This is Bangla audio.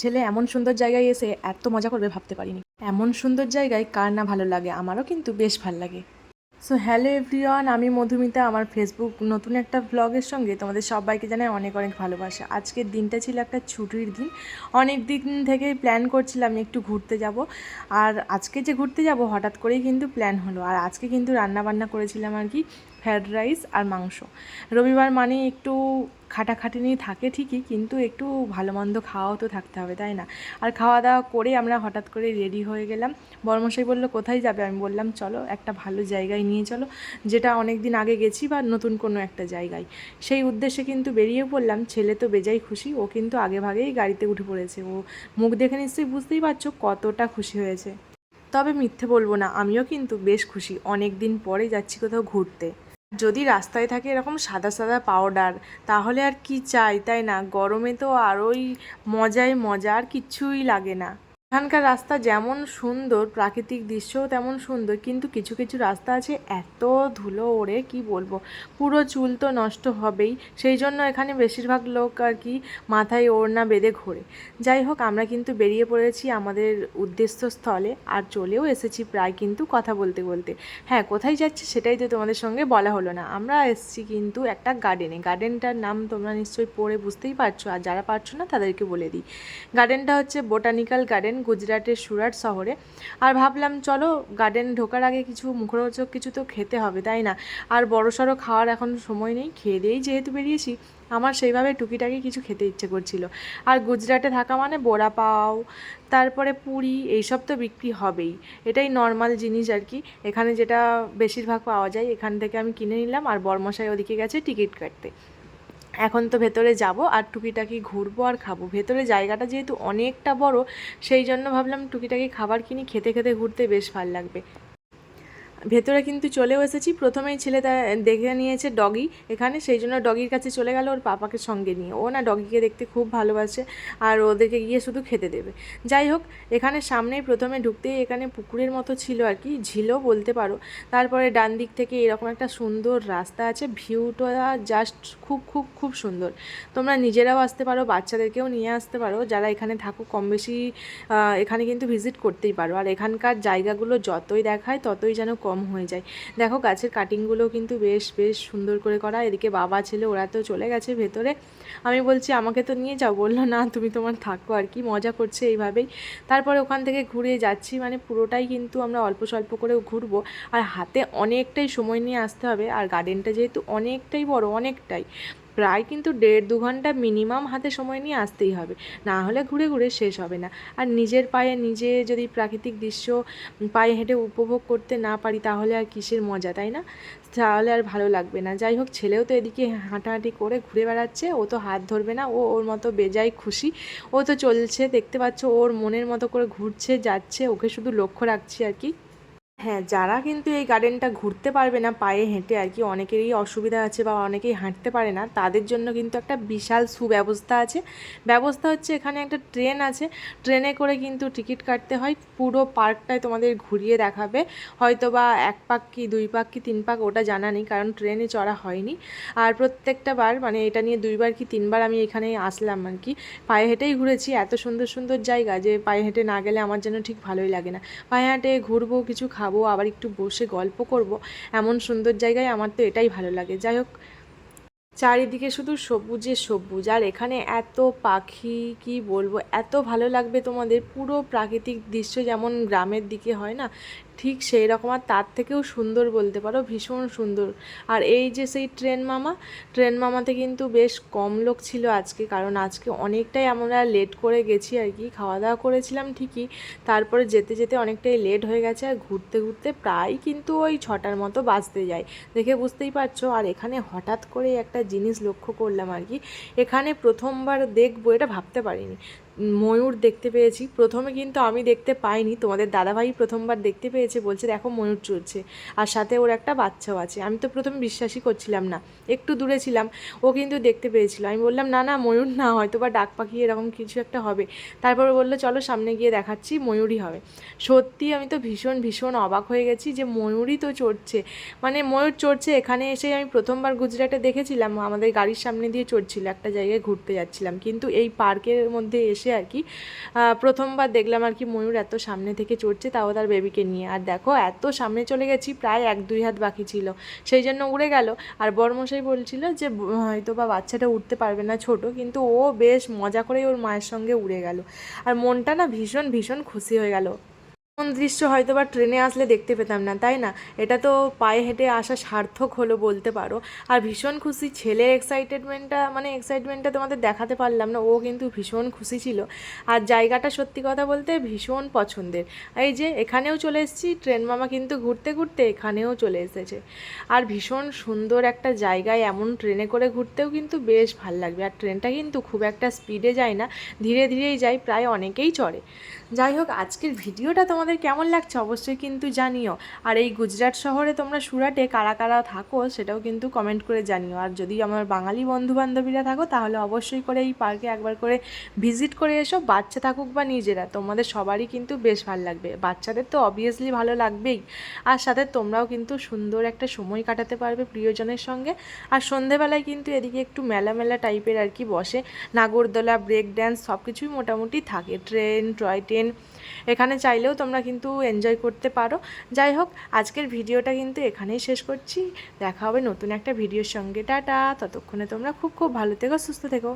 ছেলে এমন সুন্দর জায়গায় এসে এত মজা করবে ভাবতে পারিনি। এমন সুন্দর জায়গায় কার না ভালো লাগে, আমারও কিন্তু বেশ ভালো লাগে। সো হ্যালো এভরিওয়ান, আমি মধুমিতা। আমার ফেসবুক নতুন একটা ব্লগের সঙ্গে তোমাদের সবাইকে জানাই অনেক অনেক ভালোবাসা। আজকের দিনটা ছিল একটা ছুটির দিন। অনেক দিন থেকেই প্ল্যান করছিলাম একটু ঘুরতে যাব, আর আজকে যে ঘুরতে যাব হঠাৎ করেই কিন্তু প্ল্যান হলো। আর আজকে কিন্তু রান্না করেছিলাম আর কি, ফ্রায়েড রাইস আর মাংস। রবিবার মানে একটু খাটাখাটনি থাকে ঠিকই, কিন্তু একটু ভালো মন্দ খাওয়াও তো থাকতে হবে, তাই না? আর খাওয়া দাওয়া করে আমরা হঠাৎ করে রেডি হয়ে গেলাম। বর্মশাই বলল কোথায় যাবে, আমি বললাম চলো একটা ভালো জায়গায় নিয়ে চলো, যেটা অনেক দিন আগে গেছি বা নতুন কোনো একটা জায়গায়। সেই উদ্দেশ্যে কিন্তু বেরিয়ে পড়লাম। ছেলে তো বেজায় খুশি, ও কিন্তু আগে ভাগেই গাড়িতে উঠে পড়েছে। ও মুখ দেখে নিশ্চয়ই বুঝতেই পারছো কতটা খুশি হয়েছে। তবে মিথ্যে বলবো না, আমিও কিন্তু বেশ খুশি, অনেক দিন পরে যাচ্ছি কোথাও ঘুরতে। যদি রাস্তায় থাকে এরকম সাদা সাদা পাউডার, তাহলে আর কি চাই, তাই না? গরমে তো আরোই মজাই মজা, আর কিচ্ছুই লাগে না। এখানকার রাস্তা যেমন সুন্দর, প্রাকৃতিক দৃশ্যও তেমন সুন্দর, কিন্তু কিছু কিছু রাস্তা আছে এত ধুলো ওড়ে কি বলবো, পুরো চুল তো নষ্ট হবেই। সেই জন্য এখানে বেশিরভাগ লোক আর কি মাথায় ওড়না বেঁধে ঘোরে। যাই হোক, আমরা কিন্তু বেরিয়ে পড়েছি আমাদের উদ্দেশ্যস্থলে, আর চলেও এসেছি প্রায় কিন্তু কথা বলতে বলতে। হ্যাঁ, কোথায় যাচ্ছি সেটাই তো তোমাদের সঙ্গে বলা হলো না। আমরা এসেছি কিন্তু একটা গার্ডেনে। গার্ডেনটার নাম তোমরা নিশ্চয়ই পড়ে বুঝতেই পারছো, আর যারা পারছো না তাদেরকে বলে দিই। গার্ডেনটা হচ্ছে বোটানিক্যাল গার্ডেন, গুজরাটের সুরাট শহরে। আর ভাবলাম চলো গার্ডেন ঢোকার আগে কিছু মুখরোচক কিছু তো খেতে হবে, তাই না? আর বড়সড় খাওয়ার এখন সময় নেই, খেয়ে দিয়েই যেহেতু বেরিয়েছি, আমার সেইভাবে টুকিটাকি কিছু খেতে ইচ্ছে করছিল। আর গুজরাটে থাকা মানে বড়া পাও, তারপরে পুরি, এইসব তো বিক্রি হবেই। এটাই নর্মাল জিনিস আর কি, এখানে যেটা বেশিরভাগ পাওয়া যায়। এখান থেকে আমি কিনে নিলাম, আর বরমশাই ওদিকে গেছে টিকিট কাটতে। এখন তো ভেতরে যাব আর টুকিটাকি ঘুরবো আর খাবো। ভেতরে জায়গাটা যেহেতু অনেকটা বড়, সেই জন্য ভাবলাম টুকিটাকি খাবার কিনি, খেতে খেতে ঘুরতে বেশ ভালো লাগবে। ভেতরে কিন্তু চলেও এসেছি। প্রথমেই ছেলে দেখে নিয়েছে ডগি এখানে, সেই জন্য ডগির কাছে চলে গেল ওর পাপাকে সঙ্গে নিয়ে। ও না ডগিকে দেখতে খুব ভালোবাসে, আর ওদেরকে গিয়ে শুধু খেতে দেবে। যাই হোক, এখানে সামনেই প্রথমে ঢুকতেই এখানে পুকুরের মতো ছিল আর কি, ঝিলও বলতে পারো। তারপরে ডান দিক থেকে এরকম একটা সুন্দর রাস্তা আছে, ভিউটা জাস্ট খুব খুব খুব সুন্দর। তোমরা নিজেরাও আসতে পারো, বাচ্চাদেরকেও নিয়ে আসতে পারো, যারা এখানে থাকো কম বেশি এখানে কিন্তু ভিজিট করতেই পারো। আর এখানকার জায়গাগুলো যতই দেখায় ততই যেন কম হয়ে যায়। দেখো গাছের কাটিংগুলো কিন্তু বেশ বেশ সুন্দর করে করা। এদিকে বাবা ছেলে ওরা তো চলে গেছে ভেতরে। আমি বলছি আমাকে তো নিয়ে যাও, বললো না তুমি তোমার থাকো, আর কি মজা করছে এইভাবেই। তারপরে ওখান থেকে ঘুরে যাচ্ছি, মানে পুরোটাই কিন্তু আমরা অল্প স্বল্প করে ঘুরবো, আর হাতে অনেকটাই সময় নিয়ে আসতে হবে। আর গার্ডেনটা যেহেতু অনেকটাই বড়, অনেকটাই প্রায় কিন্তু 1.5-2 ঘন্টা মিনিমাম হাতে সময় নিয়ে আসতেই হবে, না হলে ঘুরে ঘুরে শেষ হবে না। আর নিজের পায়ে নিজে যদি প্রাকৃতিক দৃশ্য পায়ে হেঁটে উপভোগ করতে না পারি, তাহলে আর কিসের মজা, তাই না? তাহলে আর ভালো লাগবে না। যাই হোক, ছেলেও তো এদিকে হাঁটাহাঁটি করে ঘুরে বেড়াচ্ছে, ও তো হাত ধরবে না, ও ওর মতো বেজায় খুশি। ও তো চলছে, দেখতে পাচ্ছ ওর মনের মতো করে ঘুরছে যাচ্ছে, ওকে শুধু লক্ষ্য রাখছি আর কি। হ্যাঁ, যারা কিন্তু এই গার্ডেনটা ঘুরতে পারবে না পায়ে হেঁটে আর কি, অনেকেরই অসুবিধা আছে বা অনেকেই হাঁটতে পারে না, তাদের জন্য কিন্তু একটা বিশাল সুব্যবস্থা আছে। ব্যবস্থা হচ্ছে এখানে একটা ট্রেন আছে, ট্রেনে করে কিন্তু টিকিট কাটতে হয়, পুরো পার্কটায় তোমাদের ঘুরিয়ে দেখাবে। হয়তো বা 1 পাক কি 2 পাক কি 3 পাক ওটা জানা নেই, কারণ ট্রেনে চড়া হয়নি। আর প্রত্যেকটা বার মানে এটা নিয়ে 2বার কি 3বার আমি এখানে আসলাম আর কি। পায়ে হেঁটেই ঘুরেছি, এত সুন্দর সুন্দর জায়গা যে পায়ে হেঁটে না গেলে আমার যেন ঠিক ভালোই লাগে না। পায়ে হেঁটে ঘুরবো, কিছু খাবো, আবার একটু বসে গল্প করব, এমন সুন্দর জায়গায় আমার তো এটাই ভালো লাগে। যাই হোক, চারিদিকে শুধু সবুজে সবুজ, আর এখানে এত পাখি কি বলবো, এত ভালো লাগবে তোমাদের। পুরো প্রাকৃতিক দৃশ্য যেমন গ্রামের দিকে হয় না, ঠিক সেই রকম, আর তার থেকেও সুন্দর বলতে পারো, ভীষণ সুন্দর। আর এই যে সেই ট্রেন মামাতে কিন্তু বেশ কম লোক ছিল আজকে, কারণ আজকে অনেকটাই আমরা লেট করে গেছি আর কি। খাওয়া দাওয়া করেছিলাম ঠিকই, তারপরে যেতে যেতে অনেকটাই লেট হয়ে গেছে, আর ঘুরতে ঘুরতে প্রায় কিন্তু ওই 6টার মতো বাজতে যায়, দেখে বুঝতেই পারছো। আর এখানে হঠাৎ করে একটা জিনিস লক্ষ্য করলাম আর কি, এখানে প্রথমবার দেখবো এটা ভাবতে পারিনি, ময়ূর দেখতে পেয়েছি। প্রথমে কিন্তু আমি দেখতে পাইনি, তোমাদের দাদাভাই প্রথমবার দেখতে পেয়েছে, বলছে দেখো ময়ূর চড়ছে, আর সাথে ওর একটা বাচ্চাও আছে। আমি তো প্রথমে বিশ্বাসই করছিলাম না, একটু দূরে ছিলাম, ও কিন্তু দেখতে পেয়েছিল। আমি বললাম না না ময়ূর না, হয়তো বা ডাক পাখি এরকম কিছু একটা হবে। তারপরে বললো চলো সামনে গিয়ে দেখাচ্ছি, ময়ূরই হবে। সত্যি আমি তো ভীষণ ভীষণ অবাক হয়ে গেছি যে ময়ূরই তো চড়ছে, মানে ময়ূর চড়ছে। এখানে এসে আমি প্রথমবার গুজরাটে দেখেছিলাম, আমাদের গাড়ির সামনে দিয়ে চড়ছিল, একটা জায়গায় ঘুরতে যাচ্ছিলাম, কিন্তু এই পার্কের মধ্যে এসে চড়ছে আর কি। প্রথমবার দেখলাম আর কি ময়ূর এত সামনে থেকে চড়ছে, তাও তার বেবিকে নিয়ে। আর দেখো এত সামনে চলে গেছি, প্রায় 1-2 হাত বাকি ছিল, সেই জন্য উড়ে গেল। আর বড়মশাই বলছিল যে হয়তো বা বাচ্চাটা উঠতে পারবে না, ছোট, কিন্তু ও বেশ মজা করেই ওর মায়ের সঙ্গে উড়ে গেল। আর মনটা না ভীষণ ভীষণ খুশি হয়ে গেল। কোন দৃশ্য হয়তো বা ট্রেনে আসলে দেখতে পেতাম না, তাই না? এটা তো পায়ে হেঁটে আসা সার্থক হলো বলতে পারো। আর ভীষণ খুশি, ছেলের এক্সাইটমেন্টটা তোমাদের দেখাতে পারলাম না, ও কিন্তু ভীষণ খুশি ছিল। আর জায়গাটা সত্যি কথা বলতে ভীষণ পছন্দের। এই যে এখানেও চলে এসেছি, ট্রেন মামা কিন্তু ঘুরতে ঘুরতে এখানেও চলে এসেছে। আর ভীষণ সুন্দর একটা জায়গায় এমন ট্রেনে করে ঘুরতেও কিন্তু বেশ ভাল লাগবে। আর ট্রেনটা কিন্তু খুব একটা স্পিডে যায় না, ধীরে ধীরেই যায়, প্রায় অনেকেই চড়ে। যাই হোক, আজকের ভিডিওটা তোমাদের কেমন লাগছে অবশ্যই কিন্তু জানিও। আর এই গুজরাট শহরে তোমরা সুরাটে কারা কারা থাকো সেটাও কিন্তু কমেন্ট করে জানিও। আর যদি আমার বাঙালি বন্ধুবান্ধবীরা থাকো তাহলে অবশ্যই করে এই পার্কে একবার করে ভিজিট করে এসো, বাচ্চা থাকুক বা নিজেরা, তোমাদের সবারই কিন্তু বেশ ভালো লাগবে। বাচ্চাদের তো অবভিয়াসলি ভালো লাগবেই, আর সাথে তোমরাও কিন্তু সুন্দর একটা সময় কাটাতে পারবে প্রিয়জনের সঙ্গে। আর সন্ধেবেলায় কিন্তু এদিকে একটু মেলা মেলা টাইপের আর কি বসে, নাগরদোলা, ব্রেক ড্যান্স সব কিছুই মোটামুটি থাকে, ট্রেন, টয় ট্রেন, এখানে চাইলেও তোমরা কিন্তু এনজয় করতে পারো। যাই হোক, আজকের ভিডিওটা কিন্তু এখানেই শেষ করছি। দেখা হবে নতুন একটা ভিডিওর সঙ্গে। টাটা, ততক্ষণে তোমরা খুব খুব ভালো থেকো, সুস্থ থেকো।